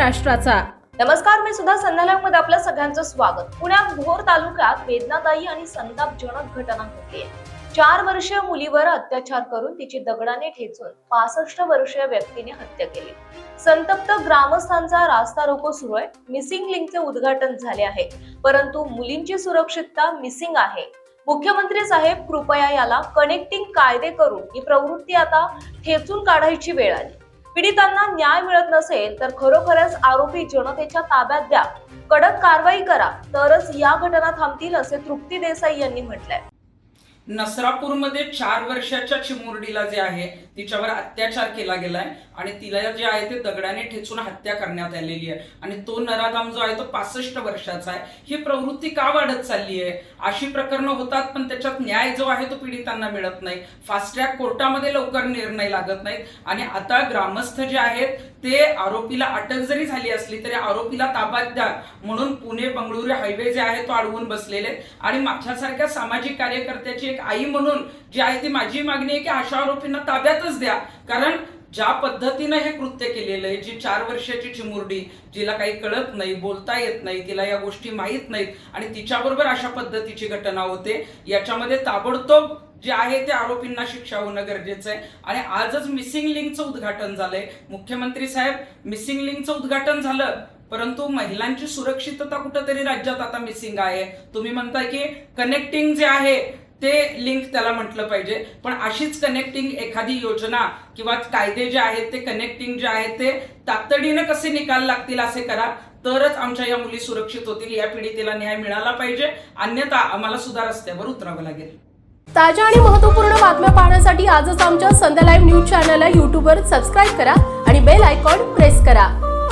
महाराष्ट्राचा। नमस्कार, मी सुद्धा संध्याकाळमध्ये आपलं सगळ्यांचं स्वागत। पुण्यात भोर तालुक्यात वेदनादायी आणि संतापजनक घटना घडली आहे। 4 वर्षीय मुलीवर अत्याचार करून तिची दगडाने ठेचून 65 वर्षीय व्यक्तीने हत्या केली। संतप्त ग्रामस्थांचा रास्ता रोको सुरू आहे। मिसिंग लिंकचे उद्घाटन झाले आहे, परंतु मुलींची सुरक्षितता मिसिंग आहे। मुख्यमंत्री साहेब, कृपया याला कनेक्टिंग कायदे करून ही प्रवृत्ती आता ठेचून काढायची वेळ आली। पीडितांना न्याय मिळत नसेल तर खरोखरच आरोपी जनतेच्या ताब्यात द्या, कडक कारवाई करा, तरच या घटना थांबतील, असे तृप्ती देसाई यांनी म्हटलंय। नसरापूरमध्ये 4 वर्षाच्या चिमुरडीला जे आहे तिच्यावर अत्याचार केला गेलाय आणि तिला जे आहे ते दगडाने ठेचून हत्या करण्यात आलेली आहे आणि तो नराधाम जो आहे तो 65 वर्षाचा आहे। ही प्रवृत्ती का वाढत चालली आहे? अशी प्रकरणं होतात पण त्याच्यात न्याय जो आहे तो पीडितांना मिळत नाही। फास्ट ट्रॅक कोर्टामध्ये लवकर निर्णय लागत नाहीत आणि आता ग्रामस्थ जे आहेत ते आरोपीला अटक जरी झाली असली तरी आरोपीला ताब्यात द्या म्हणून पुणे बंगळुरू हायवे जे आहे तो अडवून बसलेले आणि माझ्यासारख्या सामाजिक कार्यकर्त्याची एक आई म्हणून जी आहे ती माझी मागणी आहे की अशा आरोपींना ताब्यातच द्या। कारण ज्या पद्धतीने हे कृत्य केलेलं आहे, जी 4 वर्षाची चिमुरडी जिला काही कळत नाही, बोलता येत नाही, तिला या गोष्टी माहीत नाहीत आणि तिच्याबरोबर अशा पद्धतीची घटना होते, याच्यामध्ये ताबडतोब जे आहे ते आरोपींना शिक्षा होणं गरजेचं आहे। आणि आजच मिसिंग लिंकचं उद्घाटन झालंय। मुख्यमंत्री साहेब, मिसिंग लिंकचं उद्घाटन झालं परंतु महिलांची सुरक्षितता कुठेतरी राज्यात आता मिसिंग आहे। तुम्ही म्हणताय की कनेक्टिंग जे आहे ते लिंक त्याला म्हटलं पाहिजे, पण अशीच कनेक्टिंग एखादी योजना किंवा कायदे जे आहेत ते कनेक्टिंग जे आहे ते तातडीने कसे निकाल लागतील असे करा, तरच आमच्या या मुली सुरक्षित होतील। या पीडितेला न्याय मिळाला पाहिजे, अन्यथा आम्हाला सुद्धा रस्त्यावर उतरावं लागेल। ताज्या आणि महत्त्वपूर्ण बातम्या पाहण्यासाठी आजच आमच्या संध्या लाईव्ह न्यूज चॅनलला YouTubeवर सबस्क्राईब करा आणि बेल आयकॉन प्रेस करा।